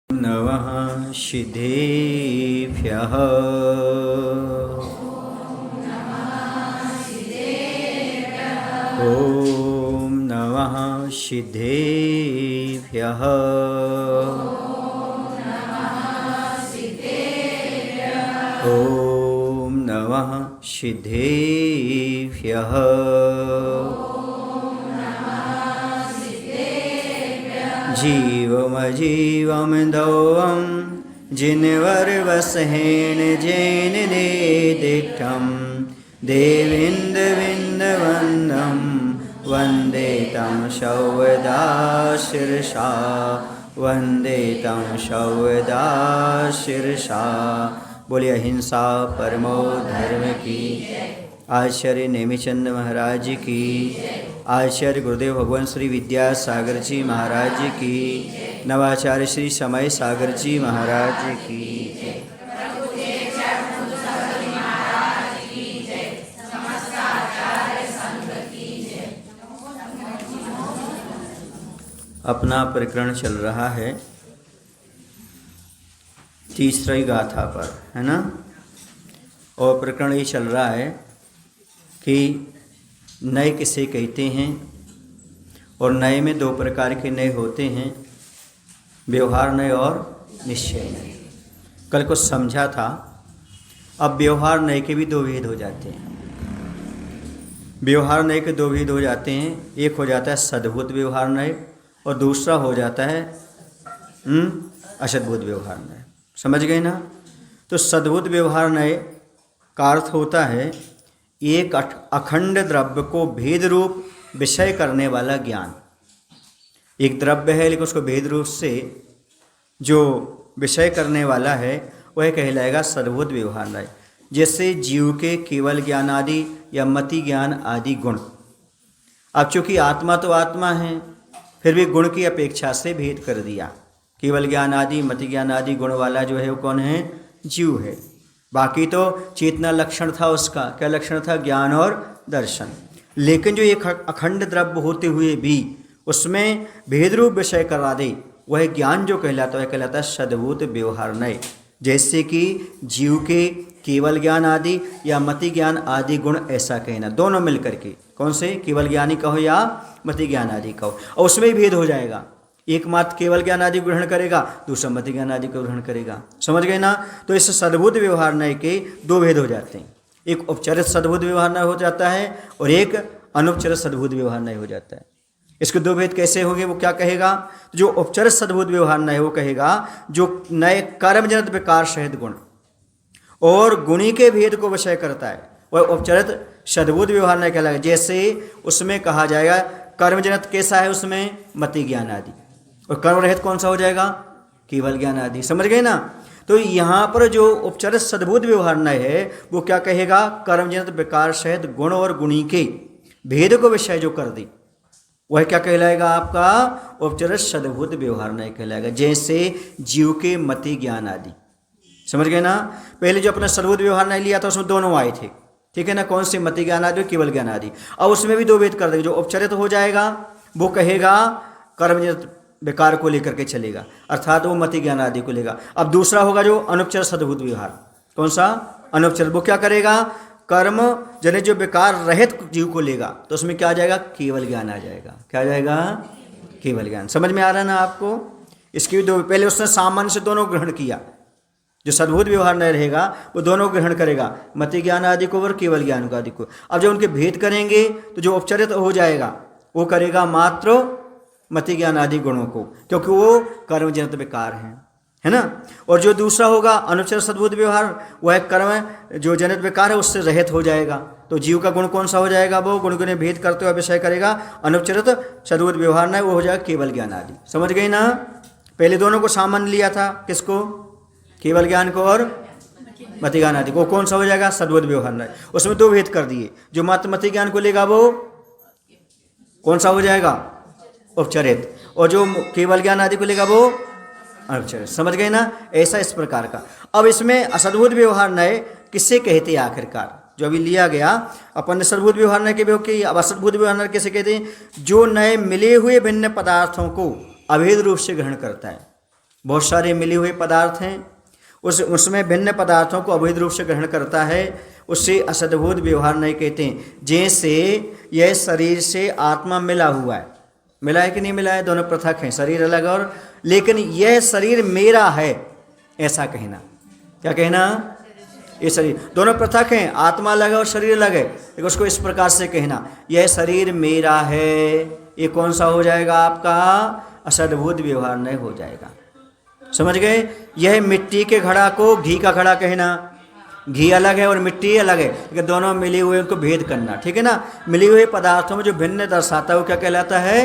नमः सिद्धेभ्यः। ॐ नमः सिद्धेभ्यः। ॐ नमः सिद्धेभ्यः। जीवमजीवं दौवं जिनवर्वसहेण जैन दिष्टं देविन्दविन्दवन्दं वन्दे तं सौदा शिरसा वन्दे तं सौदा शिरसा। बोलिए अहिंसा परमो धर्म की। आचार्य नेमिचंद महाराज की। आचार्य गुरुदेव भगवान श्री विद्यासागर जी महाराज की। नवाचार्य श्री समय सागर जी महाराज की। अपना प्रकरण चल रहा है तीसरी गाथा पर, है ना। और प्रकरण ये चल रहा है कि नए किसे कहते हैं, और नए में दो प्रकार के नए होते हैं, व्यवहार नए और निश्चय नए। कल को समझा था। अब व्यवहार नए के भी दो भेद हो जाते हैं। व्यवहार नए के दो भेद हो जाते हैं। एक हो जाता है सद्भूत व्यवहार नए और दूसरा हो जाता है असद्भूत व्यवहार नए। समझ गए ना। तो सद्भूत व्यवहार नए का अर्थ होता है एक अखंड द्रव्य को भेद रूप विषय करने वाला ज्ञान। एक द्रव्य है लेकिन उसको भेद रूप से जो विषय करने वाला है वह कहलाएगा सद्भूत व्यवहार नय। जैसे जीव के केवल ज्ञान आदि या मति ज्ञान आदि गुण। अब चूंकि आत्मा तो आत्मा है, फिर भी गुण की अपेक्षा से भेद कर दिया। केवल ज्ञान आदि मति ज्ञान आदि गुण वाला जो है वो कौन है? जीव है। बाकी तो चेतना लक्षण था उसका। क्या लक्षण था? ज्ञान और दर्शन। लेकिन जो एक अखंड द्रव्य होते हुए भी उसमें भेद रूप विषय करा दे, वह ज्ञान जो कहलाता है कहलाता है सद्भूत व्यवहार नय। जैसे कि जीव के केवल ज्ञान आदि या मति ज्ञान आदि गुण, ऐसा कहना। दोनों मिलकर के, कौन से? केवल ज्ञानी कहो या मति ज्ञान आदि कहो, और उसमें ही भेद हो जाएगा। एक मात्र केवल ज्ञान आदि ग्रहण करेगा, दूसरा मति ज्ञान आदि को ग्रहण करेगा। समझ गए ना। तो इस सद्भूत व्यवहार नय के दो भेद हो जाते हैं। एक उपचरित सद्भूत व्यवहार नय हो जाता है और एक अनुपचरित सद्भूत व्यवहार नय हो जाता है। इसके दो भेद कैसे होंगे? वो क्या कहेगा? जो उपचरित सद्भूत व्यवहार नय वो कहेगा जो नए कर्मजनित विकार सहित गुण और गुणी के भेद को विषय करता है, वह उपचरित सद्भूत व्यवहार नय कहलाएगा। जैसे उसमें कहा जाएगा कर्मजनित कैसा है? उसमें मति ज्ञान आदि, और कर्म रहित कौन सा हो जाएगा? केवल ज्ञान आदि। समझ गए ना। तो यहाँ पर जो उपचरित सद्भूत व्यवहार नय है वो क्या कहेगा? कर्मजनित विकार सहित गुण और गुणी के भेद को विषय जो कर दी, वह क्या कहलाएगा? आपका उपचरित सद्भूत व्यवहार नय कहलाएगा। जैसे जीव के मति ज्ञान आदि। समझ गए ना। पहले जो अपना सद्भूत व्यवहार नय लिया था उसमें दोनों आए थे, ठीक है ना। कौन से? मति ज्ञान आदि, केवल ज्ञान आदि। अब उसमें भी दो भेद कर देंगे। जो उपचरित हो जाएगा वो कहेगा कर्मजनित विकार को लेकर के चलेगा, अर्थात वो मति ज्ञान आदि को लेगा। अब दूसरा होगा जो अनुपचरित सद्भूत व्यवहार। कौन सा? अनुपचरित। वो क्या करेगा? कर्म जनित जो विकार रहित जीव को लेगा, तो उसमें क्या आ जाएगा? केवल ज्ञान आ जाएगा। क्या आ जाएगा? केवल ज्ञान। समझ में आ रहा है ना आपको। इसकी भी दो, पहले उसने सामान्य से दोनों ग्रहण किया। जो सद्भूत व्यवहार नहीं रहेगा वो दोनों ग्रहण करेगा, मति ज्ञान आदि को और केवल ज्ञान को आदि को। अब जब उनके भेद करेंगे तो जो उपचरित हो जाएगा वो करेगा मात्र मति ज्ञान आदि गुणों को, क्योंकि वो कर्मजनित विकार हैं, है ना। और जो दूसरा होगा अनुपचरित सद्भूत व्यवहार, वह कर्म जो जनित विकार है उससे रहित हो जाएगा। तो जीव का गुण कौन सा हो जाएगा? वो गुण गुण भेद करते हुए विषय करेगा अनुपचरित सद्भूत व्यवहार नहीं, वो हो जाएगा केवल ज्ञान आदि। समझ गए ना। पहले दोनों को सामान्य लिया था, किसको? केवल ज्ञान को और मति ज्ञान आदि को। कौन सा हो जाएगा? सद्भूत व्यवहार नहीं। उसमें दो भेद कर दिए। जो मात्र मति ज्ञान को लेगा वो कौन सा हो जाएगा? उपचरित। और जो केवल ज्ञान आदि को लेगा वो अनुपचरित। समझ गए ना। ऐसा इस प्रकार का। अब इसमें असद्भूत व्यवहार नय किससे कहते हैं? आखिरकार जो अभी लिया गया अपन सद्भूत व्यवहार नय के उपयोग की। अब असद्भूत व्यवहार नय कैसे कहते हैं? जो नए मिले हुए भिन्न पदार्थों को अभेद रूप से ग्रहण करता है। बहुत सारे मिले हुए पदार्थ हैं, उसमें भिन्न पदार्थों को अवैध रूप से ग्रहण करता है, उससे असद्भुत व्यवहार नहीं कहते हैं। जैसे यह शरीर से आत्मा मिला हुआ है, मिला है कि नहीं मिला है, दोनों पृथक हैं, शरीर अलग और, लेकिन यह शरीर मेरा है ऐसा कहना। क्या कहना? ये शरीर दोनों पृथक हैं, आत्मा अलग है और शरीर अलग है, लेकिन उसको इस प्रकार से कहना यह शरीर मेरा है, ये कौन सा हो जाएगा आपका? असद्भुत व्यवहार नहीं हो जाएगा। समझ गए? यह मिट्टी के घड़ा को घी का घड़ा कहना, घी अलग है और मिट्टी अलग है, लेकिन दोनों मिले हुए उनको भेद करना, ठीक है ना। मिले हुए पदार्थों में जो भिन्न दर्शाता है वो क्या कहलाता है?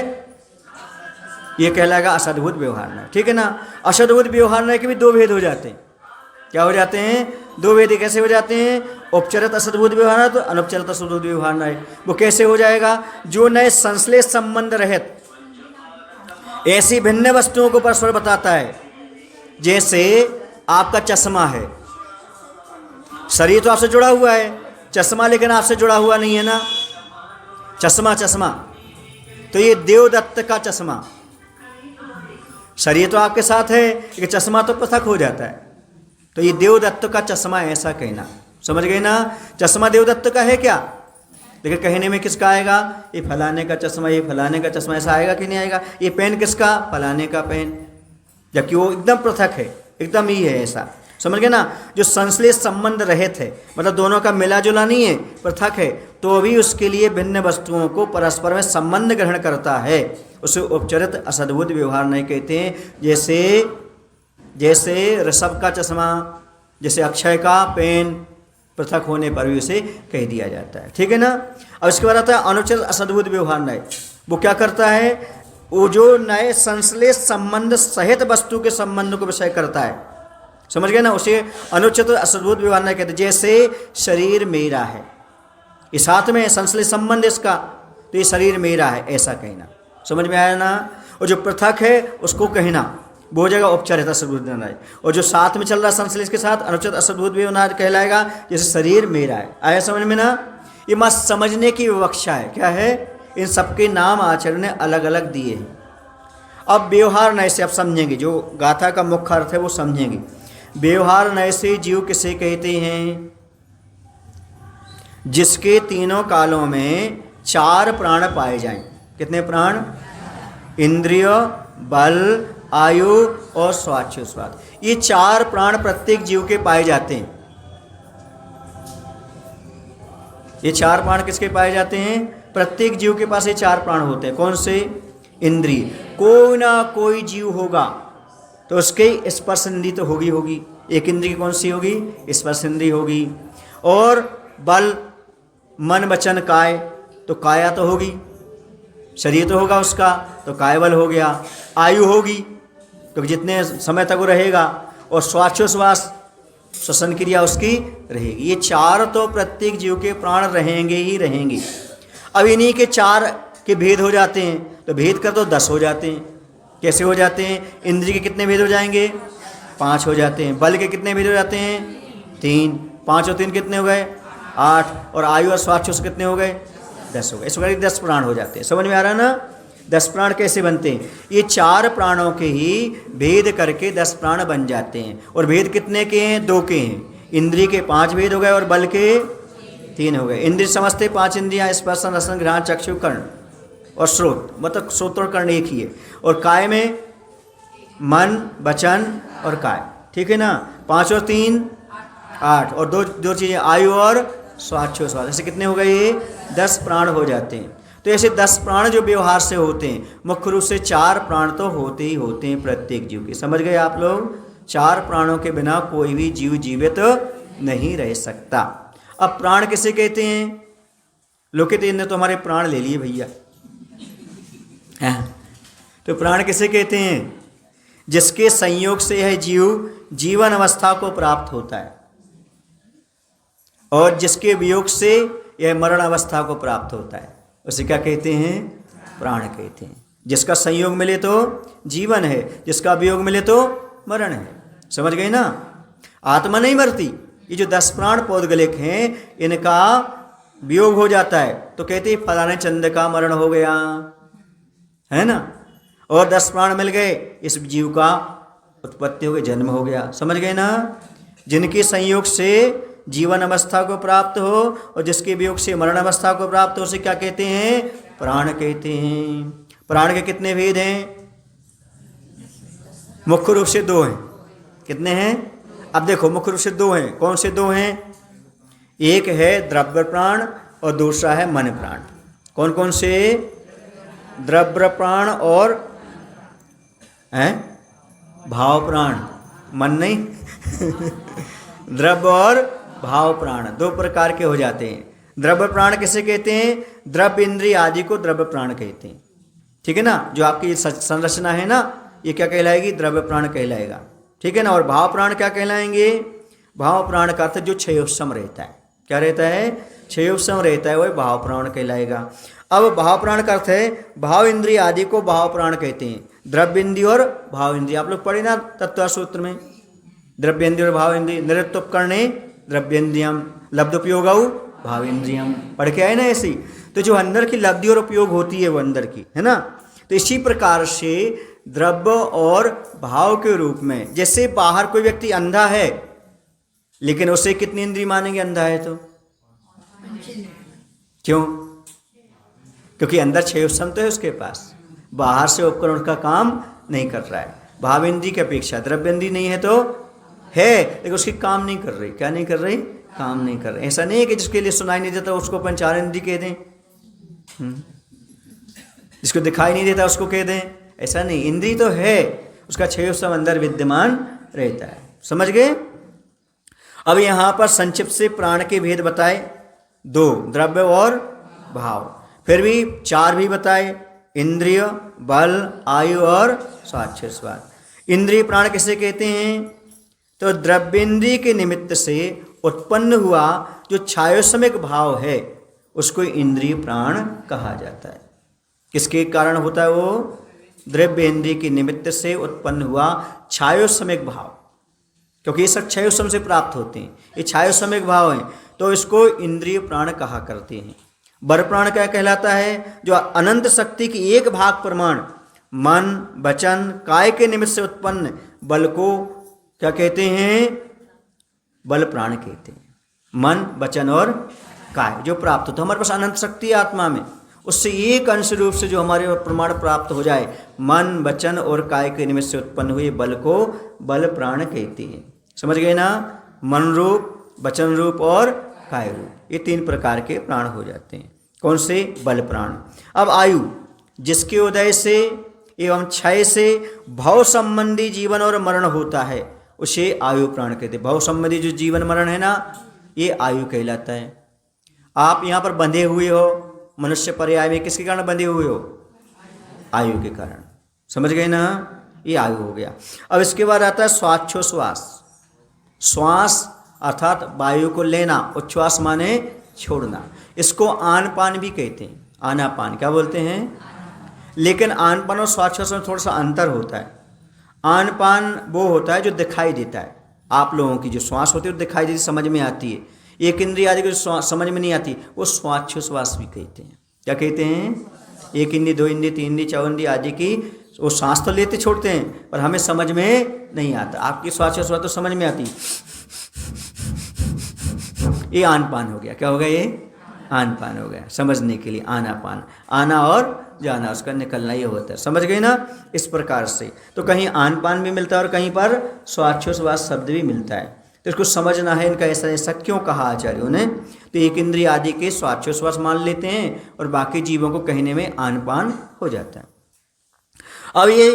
ये कहलाएगा असद्भुत व्यवहार नहीं, ठीक है ना। असद्भुत व्यवहार नहीं के भी दो भेद हो जाते हैं। क्या हो जाते हैं? दो भेद कैसे हो जाते हैं? उपचरित असद्भुत व्यवहार है तो अनुपचरित असद्भुत व्यवहार नहीं। वो कैसे हो जाएगा? जो नए संश्लेष संबंध रहित ऐसी भिन्न वस्तुओं को परस्पर बताता है। जैसे आपका चश्मा है, शरीर तो आपसे जुड़ा हुआ है, चश्मा लेकिन आपसे जुड़ा हुआ नहीं है ना। चश्मा तो ये देवदत्त का चश्मा, शरीर तो आपके साथ है लेकिन चश्मा तो पृथक हो जाता है, तो ये देवदत्त का चश्मा ऐसा कहना। समझ गए ना? चश्मा देवदत्त का है क्या, लेकिन कहने में किसका आएगा? ये फलाने का चश्मा, ये फलाने का चश्मा, ऐसा आएगा कि नहीं आएगा? ये पेन किसका? फलाने का पेन, जबकि वो एकदम पृथक है, एकदम ही है ऐसा। समझ गए ना? जो संश्लेष संबंध रहित है, मतलब दोनों का मिला जुला नहीं है, पृथक है, तो भी उसके लिए भिन्न वस्तुओं को परस्पर में संबंध ग्रहण करता है, उसे उपचरित असद्भुत व्यवहार नहीं कहते हैं। जैसे ऋषभ का चश्मा, जैसे अक्षय का पेन, पृथक होने पर भी उसे कह दिया जाता है, ठीक है ना। अब इसके बाद आता है अनुचित असद्भुत व्यवहार नहीं। वो क्या करता है? वो जो नए संश्लेष संबंध सहित वस्तु के संबंध को विषय करता है, समझ गए ना, उसे अनुचित असद्भुत व्यवहार नहीं कहते। जैसे शरीर मेरा है, ये साथ में संश्लेष संबंध इसका, तो ये शरीर मेरा है ऐसा कहना। समझ में आया ना? और जो पृथक है उसको कहना, वो हो जाएगा उपचरित असद्भुत व्यवहार, और जो साथ में चल रहा है संश्लेष के साथ अनुचित असद्भुत व्यवहार कहलाएगा। जैसे शरीर मेरा है, आया समझ में ना? ये मत समझने की विवक्षा है। क्या है? इन सबके नाम आचार्य ने अलग अलग दिए हैं। अब व्यवहार नय से आप समझेंगे, जो गाथा का मुख्य अर्थ है वो समझेंगे। व्यवहार नय से जीव किसे कहते हैं? जिसके तीनों कालों में चार प्राण पाए जाएं। कितने प्राण? इंद्रिय, बल, आयु और स्वाच्छुस्वाद। ये चार प्राण प्रत्येक जीव के पाए जाते हैं। ये चार प्राण किसके पाए जाते हैं? प्रत्येक जीव के पास ये चार प्राण होते हैं। कौन से? इंद्रिय, कोई ना कोई जीव होगा तो उसके स्पर्श इंद्रिय तो होगी। एक इंद्रिय कौन सी होगी? स्पर्श इंद्रिय होगी। और बल, मन, वचन, काय, तो काया तो होगी, शरीर तो होगा उसका, तो काय बल हो गया। आयु होगी, तो जितने समय तक वो रहेगा। और स्वाच्छोश्वास, श्वसन क्रिया उसकी रहेगी। ये चार तो प्रत्येक जीव के प्राण रहेंगे ही रहेंगे। अब इन्हीं के चार के भेद हो जाते हैं, तो भेद कर तो 10 हो जाते हैं। कैसे हो जाते हैं? इंद्रिय के कितने भेद हो जाएंगे? 5 हो जाते हैं। बल के कितने भेद हो जाते हैं? 3। 5 और 3 कितने हो गए? 8। और आयु और स्वाच्छोस कितने हो गए? 10 हो गए। इस प्रकार 10 प्राण हो जाते हैं। समझ में आ रहा है ना? 10 प्राण कैसे बनते हैं? ये चार प्राणों के ही भेद करके 10 प्राण बन जाते हैं। और भेद कितने के हैं? 2 के हैं। इंद्रिय के 5 भेद हो गए और बल के 3 हो गए। इंद्रिय समझते 5 इंद्रियां, स्पर्श, रसन, घ्राण, चक्षु, कर्ण और श्रोत, मतलब श्रोत और कर्ण एक ही है। और काय में मन, वचन और काय, ठीक है ना। 5 और 3 8, और दो चीज़ें आयु और स्वाच्छोश्वास, ऐसे कितने हो गए? ये 10 प्राण हो जाते हैं। तो ऐसे 10 प्राण जो व्यवहार से होते हैं, मुख्य रूप से 4 प्राण तो होते ही होते हैं प्रत्येक जीव के। समझ गए आप लोग? 4 प्राणों के बिना कोई भी जीव जीवित नहीं रह सकता। अब प्राण किसे कहते हैं? लोग कहते हैं तो हमारे प्राण ले लिए भैया। तो प्राण किसे कहते हैं? जिसके संयोग से यह जीव जीवन अवस्था को प्राप्त होता है और जिसके वियोग से यह मरण अवस्था को प्राप्त होता है, उसे क्या कहते हैं? प्राण कहते हैं। जिसका संयोग मिले तो जीवन है, जिसका वियोग मिले तो मरण है। समझ गए ना? आत्मा नहीं मरती। ये जो 10 प्राण पौद्गलिक हैं, इनका वियोग हो जाता है तो कहते हैं फलाने चंद का मरण हो गया, है ना। और 10 प्राण मिल गए, इस जीव का उत्पत्ति हो गई, जन्म हो गया, समझ गए ना। जिनके संयोग से जीवन अवस्था को प्राप्त हो और जिसके वियोग से मरण अवस्था को प्राप्त हो, उसे क्या कहते हैं? प्राण कहते हैं। प्राण के कितने भेद हैं? मुख्य रूप से दो हैं। कितने हैं? अब देखो, मुख्य रूप से दो हैं। कौन से दो हैं? एक है द्रव्य प्राण और दूसरा है मन प्राण। कौन कौन से? द्रव्य प्राण और भाव प्राण। मन नहीं द्रव्य और भाव प्राण दो प्रकार के हो जाते हैं। द्रव्य प्राण किसे कहते हैं? द्रव्य इंद्रिय आदि को द्रव्य प्राण कहते हैं। ठीक है ना। जो आपकी संरचना है ना, ये क्या कहलाएगी? द्रव्य प्राण कहलाएगा। ठीक है ना। और भाव प्राण क्या कहलाएंगे? भाव प्राण का अर्थ जो क्षयोपम रहता है। क्या रहता है? क्षयोपम रहता है, वही भाव प्राण कहलाएगा। अब भाव प्राण का अर्थ है भाव इंद्रिय आदि को भाव प्राण कहते हैं। द्रव्य इंद्रिय और भाव इंद्रिय आप लोग पढ़े ना तत्व सूत्र में। द्रव्य इंद्रिय और भाव इंद्रिय, निरतोपकरणे द्रव्येन्द्रियम लब्धोपयोगौ भाव इंद्रियम, पढ़ के आए ना ऐसी। तो जो अंदर की लब्धि और उपयोग होती है वो अंदर की है ना। तो इसी प्रकार से द्रव्य और भाव के रूप में, जैसे बाहर कोई व्यक्ति अंधा है लेकिन उसे कितनी इंद्रिय मानेंगे अंधा है तो? क्यों? क्योंकि अंदर क्षयोपम तो है उसके पास, बाहर से उपकरण का काम नहीं कर रहा है। भाव इंद्रिय की अपेक्षा द्रव्य इंद्रिय नहीं है तो है, लेकिन उसकी काम नहीं कर रही। क्या नहीं कर रही? काम नहीं कर रही। ऐसा नहीं है कि जिसके लिए सुनाई नहीं देता उसको पंचार इंद्रिय कह दें, जिसको दिखाई नहीं देता उसको कह दें, ऐसा नहीं। इंद्रिय तो है, उसका क्षयोपम अंदर विद्यमान रहता है। समझ गए। अब यहाँ पर संक्षिप्त से प्राण के भेद बताए, दो, द्रव्य और भाव। फिर भी चार भी बताए, इंद्रिय, बल, आयु और स्वाच्छ्वास। इंद्रिय प्राण किसे कहते हैं? तो द्रव्येंद्रिय के निमित्त से उत्पन्न हुआ जो छायोसमिक भाव है उसको इंद्रिय प्राण कहा जाता है। किसके कारण होता है वो? द्रव्येंद्रिय के निमित्त से उत्पन्न हुआ छायोसमिक भाव, क्योंकि ये सब छायोसम से प्राप्त होते हैं, ये छायोसमिक भाव हैं, तो इसको इंद्रिय प्राण कहा करते हैं। बर प्राण क्या कहलाता है? जो अनंत शक्ति की एक भाग प्रमाण मन, वचन, काय के निमित्त से उत्पन्न बल को क्या कहते हैं? बल प्राण कहते हैं। मन, वचन और काय जो प्राप्त होता है, हमारे पास अनंत शक्ति है आत्मा में, उससे एक अंश रूप से जो हमारे प्रमाण प्राप्त हो जाए, मन, वचन और काय के निमित्त से उत्पन्न हुए बल को बल प्राण कहते हैं। समझ गए ना। मन रूप, वचन रूप और काय रूप, ये तीन प्रकार के प्राण हो जाते हैं। कौन से? बल प्राण। अब आयु, जिसके उदय से एवं क्षय से भव संबंधी जीवन और मरण होता है उसे आयु प्राण कहते हैं। भव संबंधी जो जीवन मरण है ना, ये आयु कहलाता है। आप यहाँ पर बंधे हुए हो मनुष्य पर्याय में, किसके कारण बंधे हुए हो? आयु के कारण। समझ गए ना। ये आयु हो गया। अब इसके बाद आता है स्वाच्छ्वास। श्वास अर्थात वायु को लेना, उच्छ्वास माने छोड़ना। इसको आन पान भी कहते हैं। आना पान क्या बोलते हैं? लेकिन आन पान और स्वाच्छ्वास में थोड़ा सा अंतर होता है। आन पान वो होता है जो दिखाई देता है। आप लोगों की जो श्वास होती है वो दिखाई देती, समझ में आती है। एक इंद्रिय आदि को समझ में नहीं आती, वो स्वाच्छ्वास भी कहते हैं। क्या कहते हैं? एक इंद्रिय, दो इंद्रिय, तीन इंद्रिय, चार इंद्रिय आदि की वो सांस तो लेते छोड़ते हैं पर हमें समझ में नहीं आता। आपकी स्वाच्छ्वास तो समझ में आती। ये आन पान हो गया। क्या हो गया? ये आन पान हो गया। समझने के लिए आना पान, आना और जाना, उसका निकलना ये होता है। समझ गए ना। इस प्रकार से तो कहीं आन पान भी मिलता है और कहीं पर स्वाच्छ्वास शब्द भी मिलता है। तो इसको समझना है, इनका ऐसा ऐसा क्यों कहा आचार्यों ने। तो एक इंद्रिय आदि के स्वाच्छ्वास मान लेते हैं और बाकी जीवों को कहने में आन पान हो जाता है। अब ये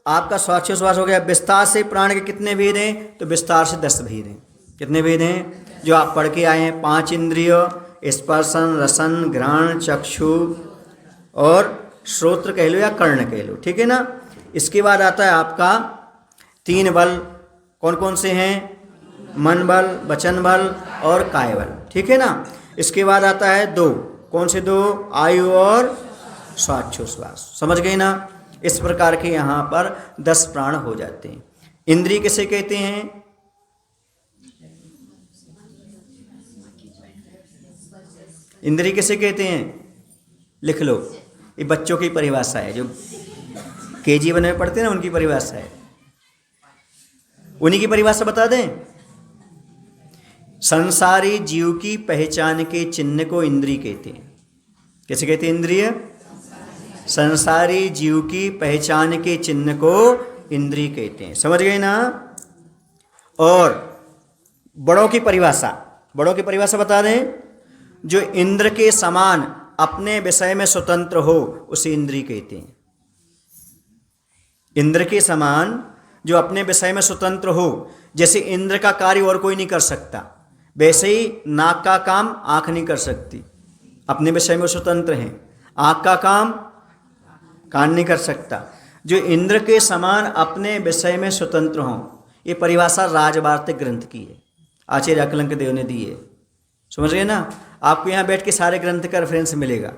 आपका स्वाच्छ्वास हो गया। विस्तार से प्राण के कितने भेद हैं? तो विस्तार से 10 भेद हैं। कितने भेद हैं? जो आप पढ़ के आए हैं, 5 इंद्रिय, स्पर्शन, रसन, घ्राण, चक्षु और श्रोत्र कह लो या कर्ण कह लो। ठीक है ना। इसके बाद आता है आपका 3 बल। कौन कौन से हैं? मन बल, वचन बल और काय बल। ठीक है ना। इसके बाद आता है 2। कौन से 2? आयु और स्वाच्छ्वास। समझ गए ना। इस प्रकार के यहाँ पर 10 प्राण हो जाते हैं। इंद्रिय किसे कहते हैं? इंद्रिय किसे कहते हैं? लिख लो, ये बच्चों की परिभाषा है, जो KG 1 में पढ़ते हैं ना उनकी परिभाषा है। उन्हीं की परिभाषा बता दें। संसारी जीव की पहचान के चिन्ह को इंद्रिय कहते हैं। कैसे कहते हैं इंद्रिय? संसारी जीव की पहचान के चिन्ह को इंद्रिय कहते हैं। समझ गए ना? और बड़ों की परिभाषा बता दें। जो इंद्र के समान अपने विषय में स्वतंत्र हो उसे इंद्रिय कहते हैं। इंद्र के समान जो अपने विषय में स्वतंत्र हो, जैसे इंद्र का कार्य और कोई नहीं कर सकता, वैसे ही नाक का काम आंख नहीं कर सकती, अपने विषय में स्वतंत्र हैं। आंख का काम कान नहीं कर सकता। जो इंद्र के समान अपने विषय में स्वतंत्र हों, ये परिभाषा राजवार्तिक ग्रंथ की है, आचार्य अकलंक देव ने दी है। समझ गए ना? आपको यहाँ बैठ के सारे ग्रंथ का रेफरेंस मिलेगा।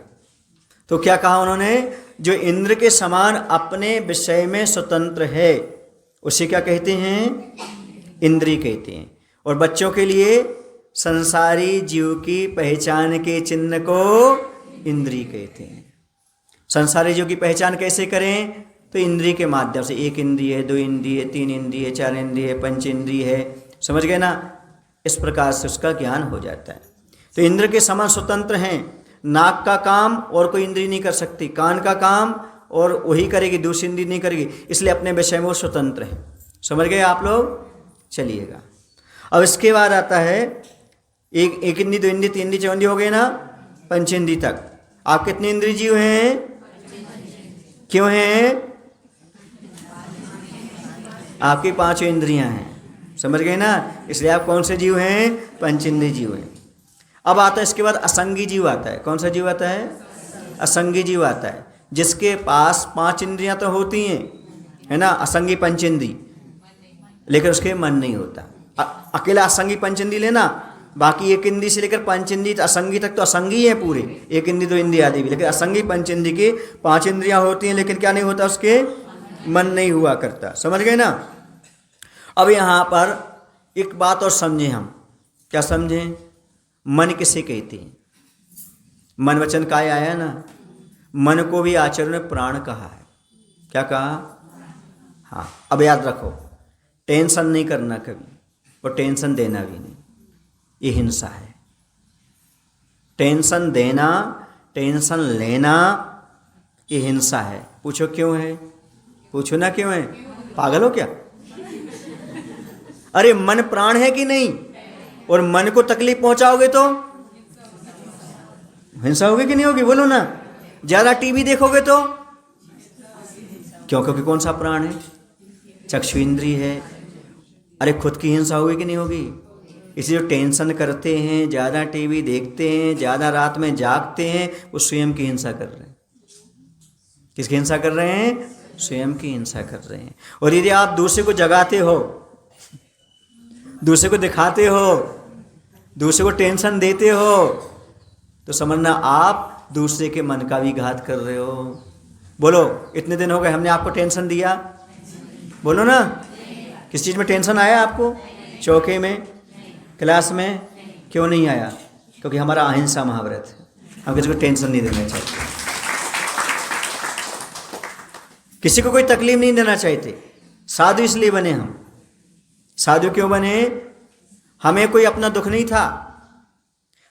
तो क्या कहा उन्होंने? जो इंद्र के समान अपने विषय में स्वतंत्र है उसे क्या कहते हैं? इंद्रिय कहते हैं। और बच्चों के लिए संसारी जीव की पहचान के चिन्ह को इंद्रिय कहते हैं। संसारी जीव की पहचान कैसे करें? तो इंद्रिय के माध्यम से। 1 इंद्रिय है, 2 इंद्रिय है, 3 इंद्रिय है, 4 इंद्रिय है, 5 इंद्रिय है। समझ गए ना? इस प्रकार से उसका ज्ञान हो जाता है। तो इंद्र के समान स्वतंत्र हैं। नाक का काम और कोई इंद्रिय नहीं कर सकती, कान का काम और वही करेगी, दूसरी इंद्रिय नहीं करेगी, इसलिए अपने विषय में वो स्वतंत्र है। समझ गए आप लोग? चलिएगा। अब इसके बाद आता है एक इंद्रिय, 2 इंद्रिय, 3 इंद्रिय, 4 इंद्रिय हो गए ना, 5 इंद्रिय तक। आप कितने इंद्रिय जीव हैं? क्यों हैं? आपकी 5 इंद्रियां हैं। समझ गए ना? इसलिए आप कौन से जीव हैं? 5 इंद्रिय जीव हैं। अब आता है इसके बाद असंगी जीव आता है। कौन सा जीव आता है? असंगी जीव आता है, जिसके पास 5 इंद्रियां तो होती हैं, है ना, असंगी 5 इंद्रिय, लेकिन उसके मन नहीं होता। अकेला असंगी 5 इंद्रिय लेना, बाकी 1 इंद्रिय से लेकर 5 इंद्रिय असंगी तक तो असंगी है पूरे, 1 इंद्रिय 2 इंद्रिय आदि भी। लेकिन असंगी 5 इंद्रिय के 5 इंद्रियां होती हैं, लेकिन क्या नहीं होता? उसके मन नहीं हुआ करता। समझ गए ना? अब यहाँ पर एक बात और समझें हम। क्या समझें? मन किसे कहते हैं? मन वचन काय आया ना? मन को भी आचार्य ने प्राण कहा है। क्या कहा? हाँ। अब याद रखो, टेंशन नहीं करना कभी, और टेंशन देना भी नहीं, ये हिंसा है। टेंशन देना, टेंशन लेना, ये हिंसा है। पूछो क्यों है? पूछो ना क्यों है? पागल हो क्या? अरे मन प्राण है कि नहीं? और मन को तकलीफ पहुंचाओगे तो हिंसा होगी कि नहीं होगी? बोलो ना। ज्यादा टीवी देखोगे तो क्यों? क्योंकि कौन सा प्राण है? चक्षु इंद्रिय है। अरे खुद की हिंसा होगी कि नहीं होगी? इसलिए जो टेंशन करते हैं, ज़्यादा टीवी देखते हैं, ज़्यादा रात में जागते हैं, वो स्वयं की हिंसा कर रहे हैं। किसकी हिंसा कर रहे हैं? स्वयं की हिंसा कर रहे हैं। और यदि आप दूसरे को जगाते हो, दूसरे को दिखाते हो, दूसरे को टेंशन देते हो, तो समझना आप दूसरे के मन का भी घात कर रहे हो। बोलो, इतने दिन हो गए हमने आपको टेंशन दिया? बोलो ना। किस चीज़ में टेंशन आया आपको? चौके में, क्लास में? क्यों नहीं आया? क्योंकि हमारा अहिंसा महाव्रत है, हम किसी को टेंशन नहीं देना चाहते, किसी को कोई तकलीफ नहीं देना चाहते। साधु इसलिए बने हम। साधु क्यों बने? हमें कोई अपना दुख नहीं था,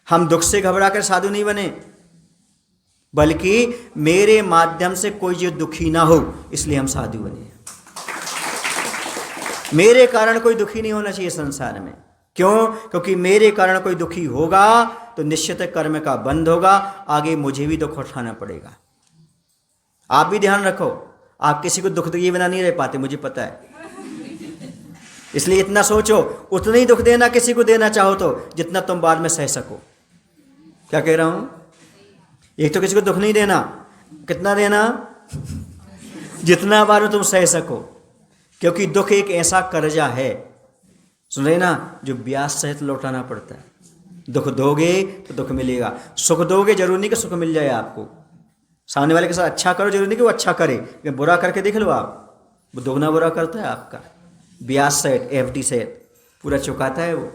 हम दुख से घबरा कर साधु नहीं बने, बल्कि मेरे माध्यम से कोई जो दुखी ना हो इसलिए हम साधु बने। मेरे कारण कोई दुखी नहीं होना चाहिए संसार में। क्यों? क्योंकि मेरे कारण कोई दुखी होगा तो निश्चित कर्म का बंध होगा, आगे मुझे भी दुख उठाना पड़ेगा। आप भी ध्यान रखो, आप किसी को दुख दिए बिना नहीं रह पाते, मुझे पता है। इसलिए इतना सोचो, उतना ही दुख देना किसी को देना चाहो तो जितना तुम बाद में सह सको। क्या कह रहा हूं? एक तो किसी को दुख नहीं देना, कितना देना? जितना बार तुम सह सको, क्योंकि दुख एक ऐसा कर्जा है, सुन रहे ना, जो ब्याज सहित लौटाना पड़ता है। दुख दोगे तो दुख मिलेगा, सुख दोगे जरूरी नहीं कि सुख मिल जाए आपको। सामने वाले के साथ अच्छा करो, जरूरी नहीं कि वो अच्छा करे, लेकिन बुरा करके देख लो आप, वो दोगुना बुरा करता है आपका। ब्याज सहित, FD सहित पूरा चुकाता है वो।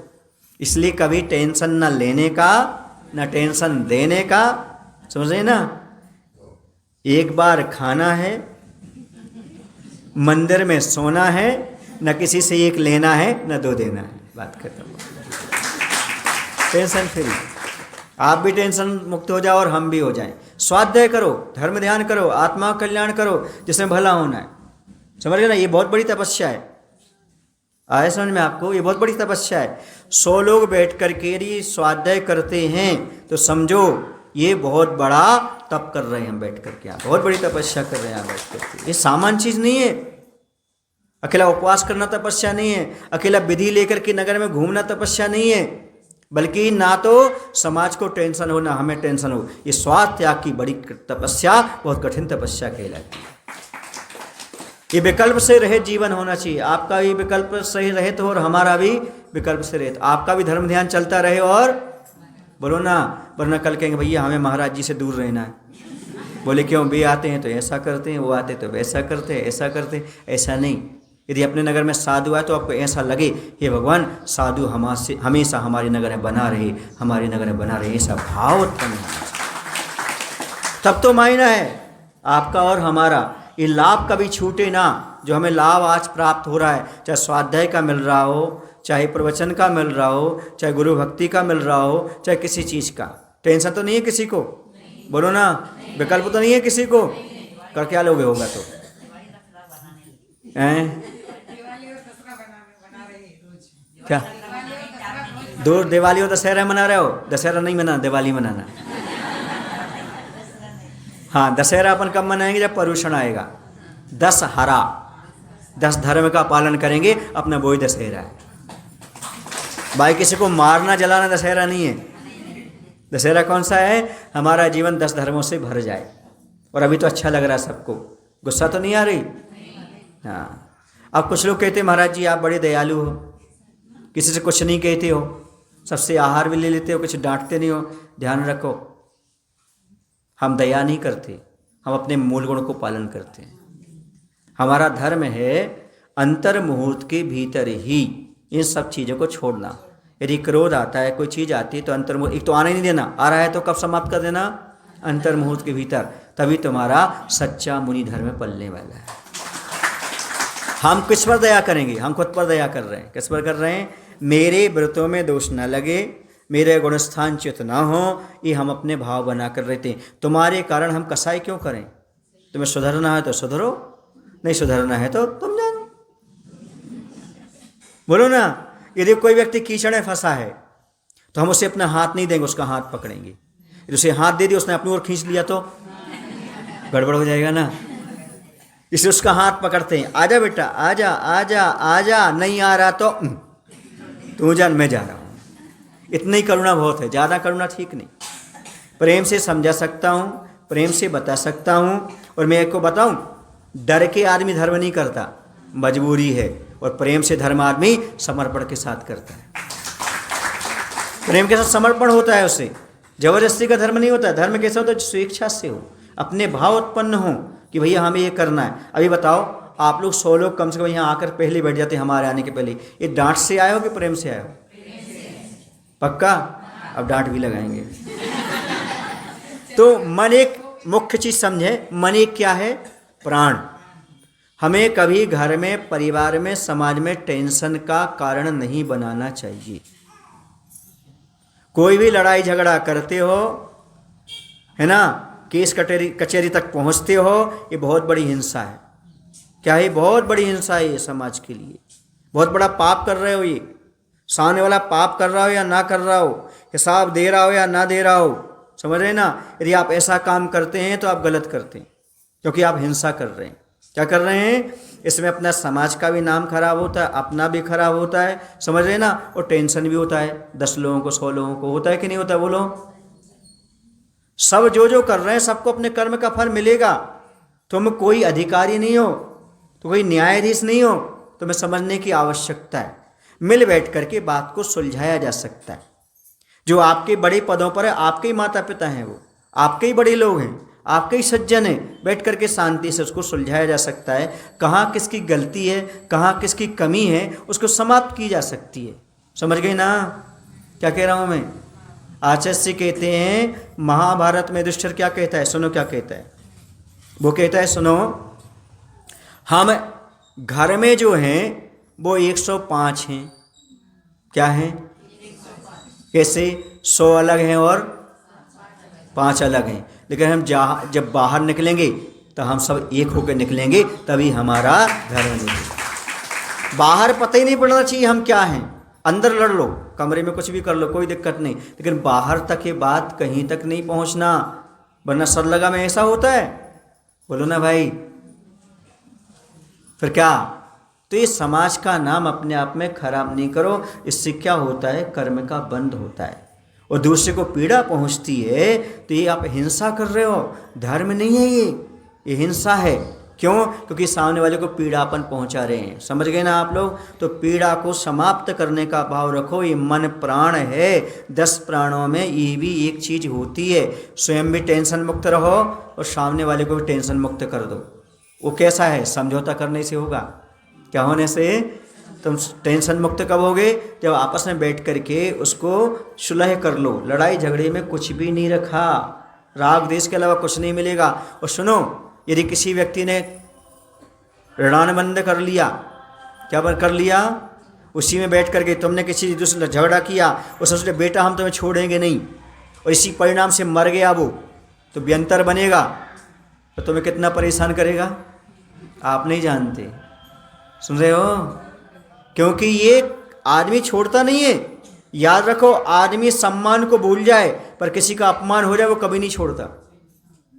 इसलिए कभी टेंशन ना लेने का, ना टेंशन देने का। समझ रहे ना? एक बार खाना है, मंदिर में सोना है, न किसी से एक लेना है न दो देना है, बात खत्म। टेंशन फ्री, आप भी टेंशन मुक्त हो जाओ और हम भी हो जाएं। स्वाध्याय करो, धर्म ध्यान करो, आत्मा का कल्याण करो, जिसमें भला होना है। समझ गए ना, ये बहुत बड़ी तपस्या है। आए समझ में आपको, ये बहुत बड़ी तपस्या है। 100 लोग बैठ कर के यदि स्वाध्याय करते हैं तो समझो ये बहुत बड़ा तप कर रहे हैं हम बैठ करके, यहाँ बहुत बड़ी तपस्या कर रहे हैं यहाँ बैठ करके। ये सामान्य चीज नहीं है। अकेला उपवास करना तपस्या नहीं है, अकेला विधि लेकर के नगर में घूमना तपस्या नहीं है, बल्कि ना तो समाज को टेंशन हो ना हमें टेंशन हो। ये स्वार्थ त्याग की बड़ी तपस्या, बहुत कठिन तपस्या कहलाती है। ये विकल्प से रहित जीवन होना चाहिए। आपका भी विकल्प सही रहित हो और हमारा भी विकल्प से रहित, आपका भी धर्म ध्यान चलता रहे और बोलो ना, वरना कल कहेंगे भैया हमें महाराज जी से दूर रहना है। बोले क्यों, वे आते हैं तो ऐसा करते हैं, वो आते तो वैसा करते हैं, ऐसा करते हैं। ऐसा नहीं, यदि अपने नगर में साधु आए तो आपको ऐसा लगे हे भगवान साधु हमेशा हमारे नगर में बना रहे, हमारे नगर में बना रहे, ऐसा भाव उत्पन्न होना चाहिए। तब तो मायना है आपका और हमारा। ये लाभ कभी छूटे ना, जो हमें लाभ आज प्राप्त हो रहा है, चाहे स्वाध्याय का मिल रहा हो, चाहे प्रवचन का मिल रहा हो, चाहे गुरु भक्ति का मिल रहा हो, चाहे किसी चीज़ का। टेंशन तो नहीं है किसी को, बोलो ना, विकल्प तो नहीं है किसी को। कर क्या लोगे होगा तो क्या दूर दिवाली हो दशहरा मना रहे हो? दशहरा नहीं मनाना, दिवाली मनाना। हाँ, दशहरा अपन कब मनाएंगे? जब पर्युषण आएगा। 10 हरा, 10 धर्म का पालन करेंगे अपना, वही दशहरा है। भाई किसी को मारना जलाना दशहरा नहीं है। दशहरा कौन सा है? हमारा जीवन 10 धर्मों से भर जाए। और अभी तो अच्छा लग रहा है सबको, गुस्सा तो नहीं आ रही। हाँ, अब कुछ लोग कहते हैं महाराज जी आप बड़े दयालु हो, किसी से कुछ नहीं कहते हो, सबसे आहार भी ले लेते हो, कुछ डांटते नहीं हो। ध्यान रखो, हम दया नहीं करते, हम अपने मूल गुण को पालन करते हैं। हमारा धर्म है अंतर मुहूर्त के भीतर ही इन सब चीज़ों को छोड़ना। यदि क्रोध आता है, कोई चीज़ आती है तो अंतर मुहूर्त, एक तो आने नहीं देना, आ रहा है तो कब समाप्त कर देना? अंतर मुहूर्त के भीतर, तभी तुम्हारा सच्चा मुनि धर्म पलने वाला है। हम किस पर दया करेंगे? हम खुद पर दया कर रहे हैं। किस पर कर रहे हैं? मेरे व्रतों में दोष न लगे, मेरे गुणस्थान च्युत ना हो, ये हम अपने भाव बना कर रहते हैं। तुम्हारे कारण हम कसाई क्यों करें? तुम्हें सुधरना है तो सुधरो, नहीं सुधरना है तो तुम जानो। बोलो ना, यदि कोई व्यक्ति कीचड़ में फंसा है तो हम उसे अपना हाथ नहीं देंगे, उसका हाथ पकड़ेंगे। यदि उसे हाथ दे दिया, उसने अपनी ओर खींच लिया तो गड़बड़ हो जाएगा ना। इसलिए उसका हाथ पकड़ते हैं, आजा बेटा आजा आजा आजा, नहीं आ रहा तो तू जान, मैं जा रहा हूँ। इतनी करुणा बहुत है, ज़्यादा करुणा ठीक नहीं। प्रेम से समझा सकता हूँ, प्रेम से बता सकता हूँ। और मैं एक को बताऊँ, डर के आदमी धर्म नहीं करता, मजबूरी है। और प्रेम से धर्म आदमी समर्पण के साथ करता है। प्रेम के साथ समर्पण होता है उसे, जबरदस्ती का धर्म नहीं होता। धर्म कैसा होता है? स्वेच्छा से हो, अपने भाव उत्पन्न हो कि भैया हमें ये करना है। अभी बताओ, आप लोग 100 लोग कम से कम यहाँ आकर पहले बैठ जाते हमारे आने के पहले, ये डांट से आए हो कि प्रेम से आए हो? पक्का? अब डांट भी लगाएंगे। तो मन एक मुख्य चीज समझे, मन एक क्या है? प्राण। हमें कभी घर में, परिवार में, समाज में टेंशन का कारण नहीं बनाना चाहिए। कोई भी लड़ाई झगड़ा करते हो, है ना, केस कचहरी तक पहुंचते हो, ये बहुत बड़ी हिंसा है। क्या है? बहुत बड़ी हिंसा है ये समाज के लिए। बहुत बड़ा पाप कर रहे हो। ये सामने वाला पाप कर रहा हो या ना कर रहा हो, हिसाब दे रहा हो या ना दे रहा हो, समझ रहे ना। यदि आप ऐसा काम करते हैं तो आप गलत करते हैं, क्योंकि आप हिंसा कर रहे हैं। क्या कर रहे हैं? इसमें अपना समाज का भी नाम खराब होता है, अपना भी खराब होता है, समझ रहे ना। और टेंशन भी होता है, 10 लोगों को, 100 लोगों को होता है कि नहीं होता? बोलो। सब जो कर रहे हैं सबको अपने कर्म का फल मिलेगा। तुम कोई अधिकारी नहीं हो, तो कोई न्यायाधीश नहीं हो, तुम्हें समझने की आवश्यकता है। मिल बैठ करके बात को सुलझाया जा सकता है। जो आपके बड़े पदों पर है, आपके ही माता पिता हैं, वो आपके ही बड़े लोग हैं, आपके ही सज्जन हैं। बैठ करके शांति से उसको सुलझाया जा सकता है। कहाँ किसकी गलती है, कहाँ किसकी कमी है, उसको समाप्त की जा सकती है। समझ गए ना क्या कह रहा हूँ मैं? आचार्य कहते हैं, महाभारत में युधिष्ठिर क्या कहता है? सुनो क्या कहता है। वो कहता है, सुनो, हम घर में जो हैं वो 105 हैं। क्या हैं? कैसे? 100 अलग हैं और 5 अलग हैं। लेकिन हम जब बाहर निकलेंगे तो हम सब एक होकर निकलेंगे, तभी हमारा धर्म निकलेगा। बाहर पता ही नहीं पड़ना चाहिए हम क्या हैं। अंदर लड़ लो, कमरे में कुछ भी कर लो, कोई दिक्कत नहीं, लेकिन बाहर तक ये बात कहीं तक नहीं पहुंचना, वरना सरलगा में ऐसा होता है। बोलो ना भाई, फिर क्या? तो ये समाज का नाम अपने आप में खराब नहीं करो। इससे क्या होता है? कर्म का बंध होता है और दूसरे को पीड़ा पहुंचती है, तो ये आप हिंसा कर रहे हो। धर्म नहीं है ये हिंसा है। क्यों? क्योंकि सामने वाले को पीड़ा अपन पहुंचा रहे हैं। समझ गए ना आप लोग? तो पीड़ा को समाप्त करने का भाव रखो। ये मन प्राण है, 10 प्राणों में ये भी एक चीज होती है। स्वयं भी टेंशन मुक्त रहो और सामने वाले को भी टेंशन मुक्त कर दो। वो कैसा है? समझौता करने से होगा। क्या होने से? तुम टेंशन मुक्त कब होगे? जब आपस में बैठ करके उसको सुलह कर लो। लड़ाई झगड़े में कुछ भी नहीं रखा, राग द्वेष के अलावा कुछ नहीं मिलेगा। और सुनो, यदि किसी व्यक्ति ने ऋणानुबंध कर लिया, क्या कर लिया? उसी में बैठ करके तुमने किसी दूसरे झगड़ा किया, उसने सोचा बेटा हम तुम्हें छोड़ेंगे नहीं, और इसी परिणाम से मर गया वो, तो व्यंतर बनेगा, तो तुम्हें कितना परेशान करेगा आप नहीं जानते। सुन रहे हो? क्योंकि ये आदमी छोड़ता नहीं है। याद रखो, आदमी सम्मान को भूल जाए पर किसी का अपमान हो जाए वो कभी नहीं छोड़ता।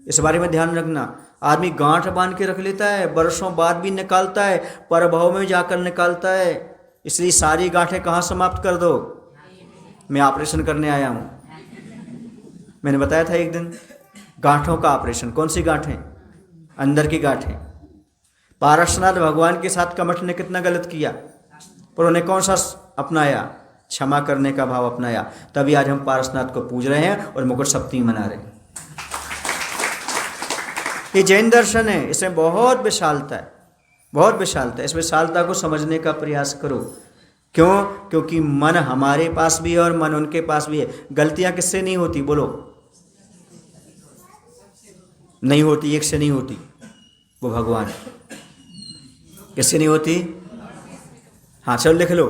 इस बारे में ध्यान रखना। आदमी गांठ बांध के रख लेता है, बरसों बाद भी निकालता है, परभव में जाकर निकालता है। इसलिए सारी गांठें कहाँ समाप्त कर दो? मैं ऑपरेशन करने आया हूँ, मैंने बताया था एक दिन, गांठों का ऑपरेशन। कौन सी गांठें? अंदर की गांठें। पारसनाथ भगवान के साथ कमठ ने कितना गलत किया, पर उन्हें कौन सा अपनाया? क्षमा करने का भाव अपनाया। तभी आज हम पारसनाथ को पूज रहे हैं और मुकुट सप्तमी मना रहे हैं। ये जैन दर्शन है, इसमें बहुत विशालता है, बहुत विशालता है। इस विशालता को समझने का प्रयास करो। क्यों? क्योंकि मन हमारे पास भी है और मन उनके पास भी है। गलतियां किससे नहीं होती? बोलो। नहीं होती, एक से नहीं होती, वो भगवान। किससे नहीं होती? हाँ चलो लिख लो।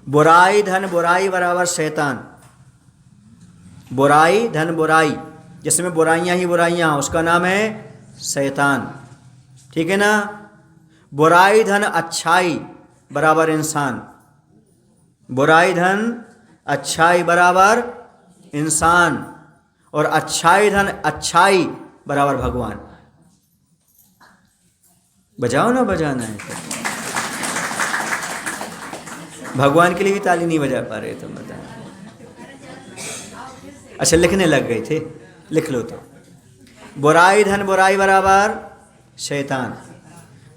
बुराई धन बुराई बराबर शैतान। बुराई धन बुराई, जिसमें बुराइयां ही बुराइयां, उसका नाम है शैतान। ठीक है ना? बुराई धन अच्छाई बराबर इंसान। बुराई धन अच्छाई बराबर इंसान, और अच्छाई धन अच्छाई बराबर भगवान। बजाओ ना, बजाना है तो। भगवान के लिए भी ताली नहीं बजा पा रहे तुम, बता। अच्छा लिखने लग गए थे, लिख लो तो। बुराई धन बुराई बराबर शैतान,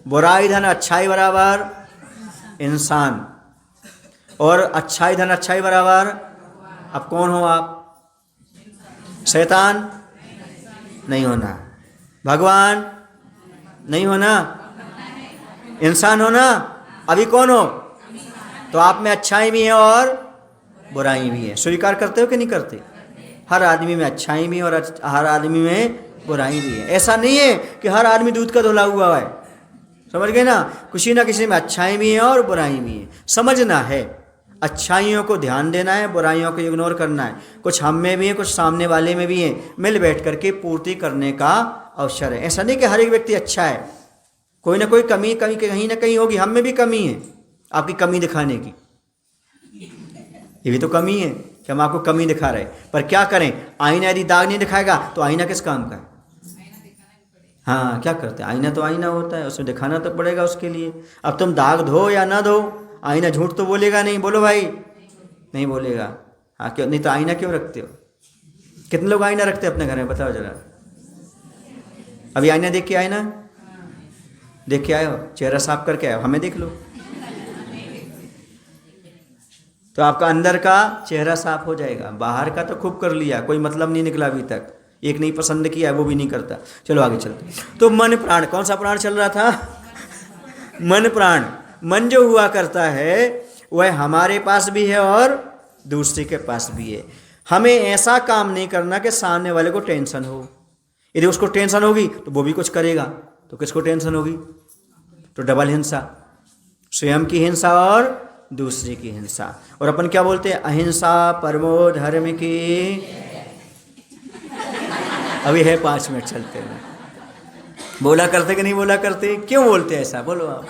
बुराई धन अच्छाई बराबर इंसान, और अच्छाई धन अच्छाई बराबर, अब कौन हो आप? शैतान नहीं होना, भगवान नहीं होना, इंसान होना। अभी कौन हो? तो आप में अच्छाई भी है और बुराई भी है। स्वीकार करते हो कि नहीं करते? हर आदमी में अच्छाई भी है और हर आदमी में बुराई भी है। ऐसा नहीं है कि हर आदमी दूध का धुला हुआ है। समझ गए ना? किसी ना किसी में अच्छाई भी है और बुराई भी है। समझना है, अच्छाइयों को ध्यान देना है, बुराइयों को इग्नोर करना है। कुछ हम में भी है, कुछ सामने वाले में भी है। मिल बैठ करके पूर्ति करने का अवसर है। ऐसा नहीं कि हर एक व्यक्ति अच्छा है, कोई ना कोई कमी कहीं ना कहीं होगी। हम में भी कमी है, आपकी कमी दिखाने की। ये भी तो कमी है कि हम आपको कमी दिखा रहे हैं। पर क्या करें? आईना यदि दाग नहीं दिखाएगा तो आईना किस काम का है? हाँ, क्या करते हैं? आईना तो आईना होता है, उसमें दिखाना तो पड़ेगा उसके लिए। अब तुम दाग धो या ना धो, आईना झूठ तो बोलेगा नहीं। बोलो भाई, नहीं बोलेगा। हाँ, क्यों नहीं? तो आईना क्यों रखते हो? कितने लोग आईना रखते हैं अपने घर में? बताओ जरा। अभी आईना देख के आए ना? देख के आए हो? चेहरा साफ करके आए हो? हमें देख लो। तो आपका अंदर का चेहरा साफ हो जाएगा। बाहर का तो खूब कर लिया, कोई मतलब नहीं निकला अभी तक। एक नहीं पसंद किया है, वो भी नहीं करता। चलो आगे चलते। तो मन प्राण, कौन सा प्राण चल रहा था? मन प्राण। मन जो हुआ करता है वह हमारे पास भी है और दूसरे के पास भी है। हमें ऐसा काम नहीं करना कि सामने वाले को टेंशन हो। यदि उसको टेंशन होगी तो वो भी कुछ करेगा, तो किसको टेंशन होगी? तो डबल हिंसा। स्वयं की हिंसा और दूसरे की हिंसा। और अपन क्या बोलते हैं? अहिंसा परमो धर्म की। अभी है 5 मिनट चलते हैं। बोला करते कि नहीं बोला करते? क्यों बोलते हैं ऐसा? बोलो आप।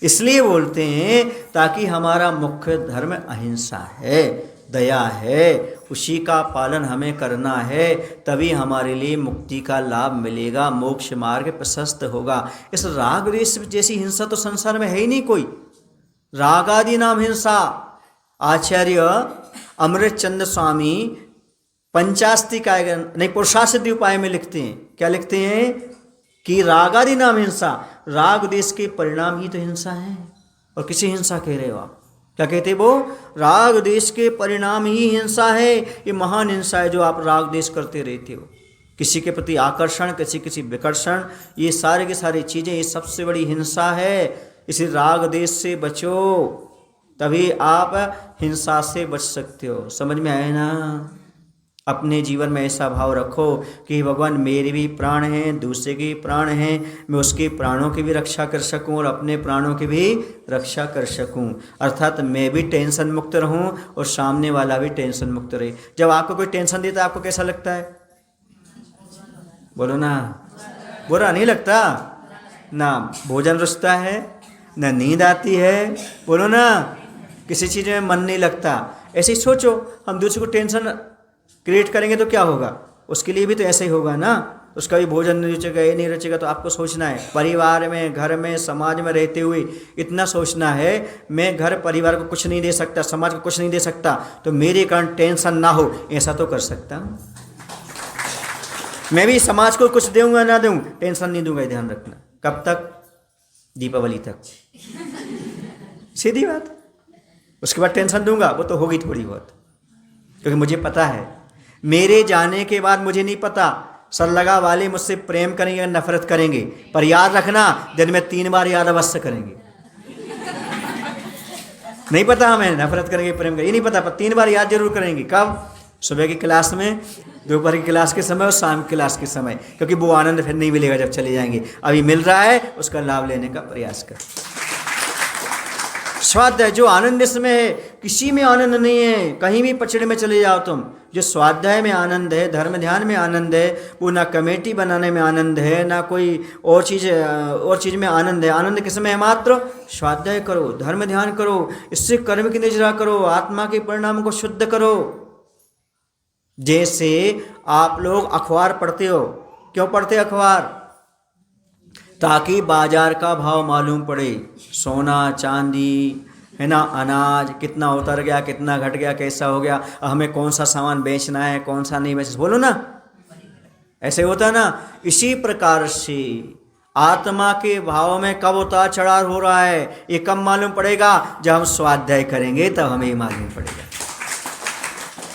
इसलिए बोलते हैं ताकि हमारा मुख्य धर्म अहिंसा है, दया है, उसी का पालन हमें करना है, तभी हमारे लिए मुक्ति का लाभ मिलेगा, मोक्ष मार्ग प्रशस्त होगा। इस राग द्वेष जैसी हिंसा तो संसार में है ही नहीं कोई। राग आदि नाम हिंसा आचार्य अमृतचंद्र स्वामी पंचास्ति का नहीं पुरुषासिद्धि उपाय में लिखते हैं। क्या लिखते हैं? कि राग आदि नाम हिंसा, राग देश के परिणाम ही तो हिंसा है। और किसी हिंसा कह रहे हो आप? क्या कहते वो? राग देश के परिणाम ही हिंसा है। ये महान हिंसा है जो आप राग देश करते रहते हो, किसी के प्रति आकर्षण, किसी विकर्षण, ये सारे की सारी चीज़ें, ये सबसे बड़ी हिंसा है। इसी राग देश से बचो, तभी आप हिंसा से बच सकते हो। समझ में आए ना? अपने जीवन में ऐसा भाव रखो कि भगवान मेरे भी प्राण हैं, दूसरे के प्राण हैं, मैं उसके प्राणों की भी रक्षा कर सकूं और अपने प्राणों की भी रक्षा कर सकूं। अर्थात मैं भी टेंशन मुक्त रहूं और सामने वाला भी टेंशन मुक्त रहे। जब आपको कोई टेंशन देता है आपको कैसा लगता है? बोलो ना। बुरा नहीं लगता ना? भोजन रुचता है ना, नींद आती है, बोलो ना। किसी चीज़ में मन नहीं लगता। ऐसे ही सोचो, हम दूसरे को टेंशन क्रिएट करेंगे तो क्या होगा? उसके लिए भी तो ऐसे ही होगा ना। उसका भी भोजन नहीं रुचेगा, ये नहीं रुचेगा, तो आपको सोचना है। परिवार में, घर में, समाज में रहते हुए इतना सोचना है, मैं घर परिवार को कुछ नहीं दे सकता, समाज को कुछ नहीं दे सकता, तो मेरे कारण टेंशन ना हो, ऐसा तो कर सकता हूँ। मैं भी समाज को कुछ दूंगा ना दूँ, टेंशन नहीं दूंगा, ध्यान रखना। कब तक? दीपावली तक। सीधी बात। उसके बाद टेंशन दूंगा, वो तो होगी थोड़ी बहुत, क्योंकि मुझे पता है मेरे जाने के बाद, मुझे नहीं पता सरलगा वाले मुझसे प्रेम करेंगे या नफरत करेंगे, पर याद रखना दिन में 3 बार याद अवश्य करेंगे। नहीं पता हमें नफरत करेंगे प्रेम करेंगे, ये नहीं पता, पर 3 बार याद जरूर करेंगे। कब? सुबह की क्लास में, दोपहर की क्लास के समय और शाम की क्लास के समय, क्योंकि वो आनंद फिर नहीं मिलेगा जब चले जाएंगे। अभी मिल रहा है, उसका लाभ लेने का प्रयास कर। स्वाध्याय जो आनंद इसमें है, किसी में आनंद नहीं है। कहीं भी पचड़े में चले जाओ तुम, जो स्वाध्याय में आनंद है, धर्म ध्यान में आनंद है, वो ना कमेटी बनाने में आनंद है, ना कोई और चीज़ में आनंद है। आनंद किसमें है? मात्र स्वाध्याय करो, धर्म ध्यान करो, इससे कर्म की निजरा करो, आत्मा के परिणाम को शुद्ध करो। जैसे आप लोग अखबार पढ़ते हो, क्यों पढ़ते अखबार? ताकि बाजार का भाव मालूम पड़े, सोना चांदी है ना, अनाज कितना उतर गया, कितना घट गया, कैसा हो गया, हमें कौन सा सामान बेचना है, कौन सा नहीं बेचना, बोलो ना। ऐसे होता ना। इसी प्रकार से आत्मा के भाव में कब उतार चढ़ाव हो रहा है, ये कब मालूम पड़ेगा? जब हम स्वाध्याय करेंगे तब हमें मालूम पड़ेगा।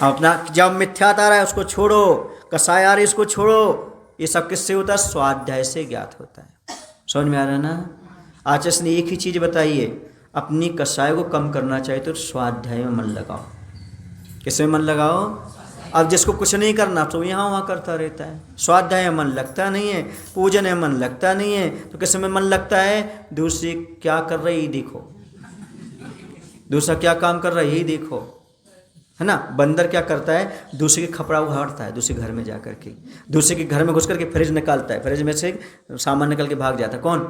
अपना जब मिथ्याता रहा है उसको छोड़ो, कसाय आ रही इसको छोड़ो। ये सब किससे होता है? स्वाध्याय से ज्ञात होता है। समझ में आ रहा है ना? आचार्य ने एक ही चीज़ बताई है, अपनी कसाय को कम करना चाहिए तो स्वाध्याय में मन लगाओ। किसमें मन लगाओ? अब जिसको कुछ नहीं करना तो यहाँ वहाँ करता रहता है, स्वाध्याय में मन लगता नहीं है, पूजन में मन लगता नहीं है, तो किस में मन लगता है? दूसरे क्या कर रहे यही देखो, दूसरा क्या काम कर रहा है यही देखो, है ना। बंदर क्या करता है? दूसरे के खपड़ा उखाड़ता है, दूसरे घर में जा करके, दूसरे के घर में घुस करके फ्रिज निकालता है, फ्रिज में से सामान निकल के भाग जाता है। कौन?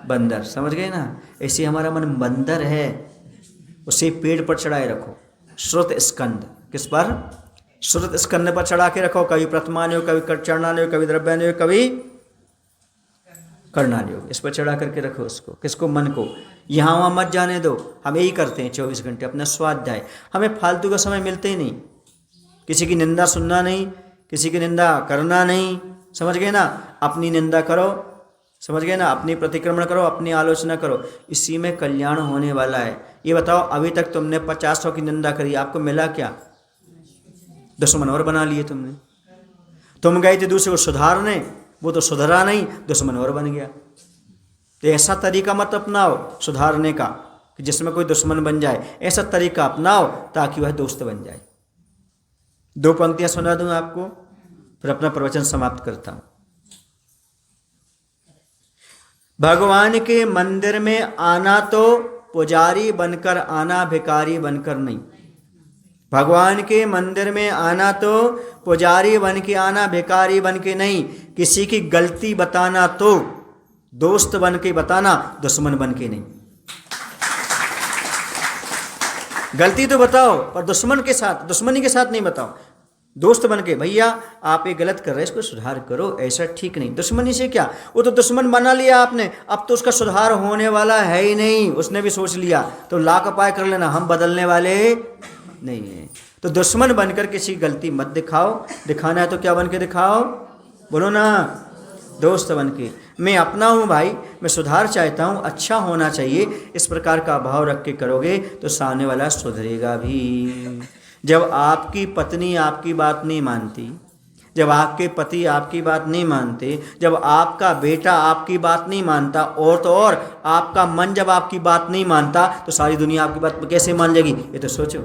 बंदर। समझ गए ना? ऐसे हमारा मन बंदर है, उसे पेड़ पर चढ़ाए रखो, श्रुत स्कंद। किस पर? श्रुत स्कंद पर चढ़ा के रखो। कभी प्रथमान योग, कभी चरणान योग, कभी द्रव्यान योग, कभी करणान योग, इस पर चढ़ा करके रखो उसको। किसको? मन को। यहाँ वहाँ मत जाने दो। हम यही करते हैं 24 घंटे अपना स्वाध्याय। हमें फालतू का समय मिलते ही नहीं, किसी की निंदा सुनना नहीं, किसी की निंदा करना नहीं। समझ गए ना? अपनी निंदा करो, समझ गए ना, अपनी प्रतिक्रमण करो, अपनी आलोचना करो, इसी में कल्याण होने वाला है। ये बताओ, अभी तक तुमने 50 की निंदा करी, आपको मिला क्या? दुश्मन और बना लिए तुमने। तुम गए थे दूसरे को सुधारने, वो तो सुधरा नहीं, दुश्मन और बन गया। तो ऐसा तरीका मत अपनाओ सुधारने का कि जिसमें कोई दुश्मन बन जाए। ऐसा तरीका अपनाओ ताकि वह दोस्त बन जाए। 2 पंक्तियां सुना दूं आपको, फिर अपना प्रवचन समाप्त करता हूं। भगवान के मंदिर में आना तो पुजारी बनकर आना, भिखारी बनकर नहीं। भगवान के मंदिर में आना तो पुजारी बन के आना, भिखारी बन के नहीं। किसी की गलती बताना तो दोस्त बन के बताना, दुश्मन बन के नहीं। गलती तो बताओ पर दुश्मन के साथ, दुश्मनी के साथ नहीं बताओ। दोस्त बन के, भैया आप ये गलत कर रहे हैं, इसको सुधार करो, ऐसा ठीक नहीं। दुश्मनी से क्या, वो तो दुश्मन बना लिया आपने, अब तो उसका सुधार होने वाला है ही नहीं। उसने भी सोच लिया तो लाख उपाय कर लेना, हम बदलने वाले नहीं है। तो दुश्मन बनकर किसी गलती मत दिखाओ। दिखाना है तो क्या बन के दिखाओ, बोलो ना, दोस्त बन के। मैं अपना हूँ भाई, मैं सुधार चाहता हूँ, अच्छा होना चाहिए, इस प्रकार का भाव रख के करोगे तो सामने वाला सुधरेगा भी। जब आपकी पत्नी आपकी बात नहीं मानती, जब आपके पति आपकी बात नहीं मानते, जब आपका बेटा आपकी बात नहीं मानता, और तो और आपका मन जब आपकी बात नहीं मानता, तो सारी दुनिया आपकी बात कैसे मान लेगी, ये तो सोचो।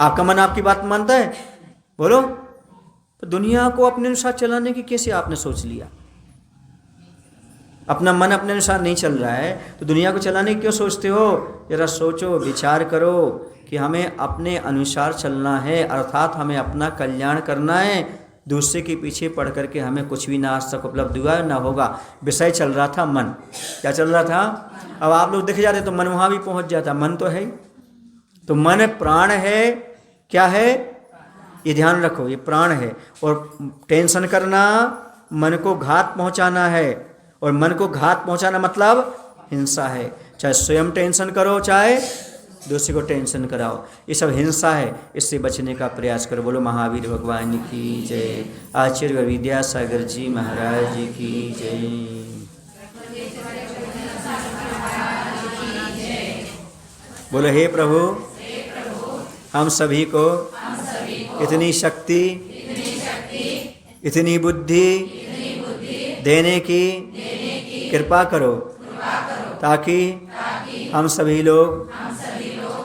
आपका मन आपकी बात मानता है, बोलो? तो दुनिया को अपने अनुसार चलाने की कैसे आपने सोच लिया? अपना मन अपने अनुसार नहीं चल रहा है तो दुनिया को चलाने की क्यों सोचते हो? जरा सोचो, विचार करो कि हमें अपने अनुसार चलना है, अर्थात हमें अपना कल्याण करना है। दूसरे के पीछे पड़ करके हमें कुछ भी ना आज तक उपलब्ध हुआ ना होगा। विषय चल रहा था मन, क्या चल रहा था? अब आप लोग देखे जाते तो मन वहाँ भी पहुँच जाता, मन तो है। तो मन प्राण है, क्या है ये ध्यान रखो, ये प्राण है। और टेंशन करना मन को घात पहुँचाना है, और मन को घात पहुँचाना मतलब हिंसा है। चाहे स्वयं टेंशन करो, चाहे दूसरे को टेंशन कराओ, ये सब हिंसा है। इससे बचने का प्रयास करो। बोलो महावीर भगवान की जय। आचार्य विद्यासागर जी महाराज की जय। बोलो हे प्रभु, हम सभी को इतनी शक्ति, इतनी बुद्धि देने की कृपा करो, ताकि हम सभी लोग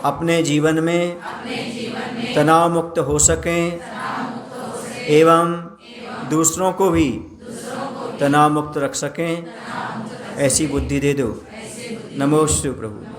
अपने जीवन में तनाव मुक्त हो सकें, एवं दूसरों को भी तनाव मुक्त रख सकें। ऐसी बुद्धि दे दो। नमो शिव प्रभु।